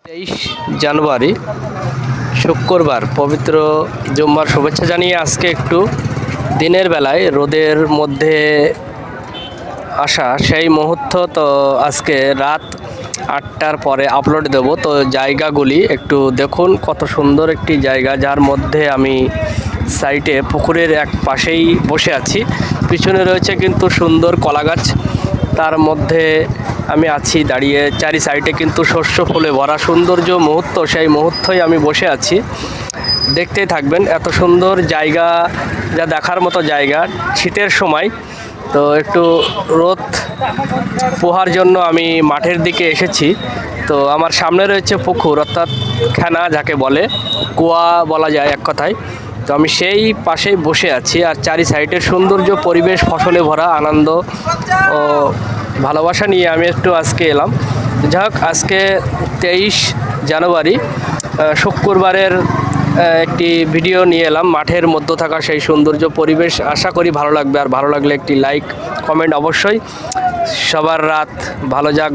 23 জানুয়ারি শুক্রবার পবিত্র জুম্মার শুভেচ্ছা জানিয়ে আজকে একটু দিনের বেলায় রোদের মধ্যে আসা সেই মুহূর্ত। তো আজকে রাত 8টার পরে আপলোড দেব। তো জায়গাগুলি একটু দেখুন, কত সুন্দর একটি জায়গা, যার মধ্যে আমি সাইটে পুকুরের এক পাশেই বসে আছি। পিছনে রয়েছে কিন্তু সুন্দর কলা গাছ, তার মধ্যে আমি আছি দাঁড়িয়ে। চারি সাইডে কিন্তু শস্য ফুলে ভরা সৌন্দর্য মুহূর্ত, সেই মুহূর্তেই আমি বসে আছি। দেখতেই থাকবেন, এত সুন্দর জায়গা, যা দেখার মতো জায়গা শীতের সময়। তো একটু রোদ পোহার জন্য আমি মাঠের দিকে এসেছি। তো আমার সামনে রয়েছে পুকুর, অর্থাৎ খেনা যাকে বলে, কুয়া বলা যায় এক কথায়। তো আমি সেই পাশেই বসে আছি, আর চারি সাইডের সৌন্দর্য পরিবেশ, ফসলে ভরা আনন্দ ও ভালোবাসা নিয়ে আমি একটু আজকে এলাম। যাই হোক, আজকে 23 জানুয়ারি শুক্রবারের একটি ভিডিও নিয়ে এলাম, মাঠের মধ্যে থাকা সেই সৌন্দর্য পরিবেশ। আশা করি ভালো লাগবে, আর ভালো লাগলে একটি লাইক কমেন্ট অবশ্যই। সবার রাত ভালো যাক।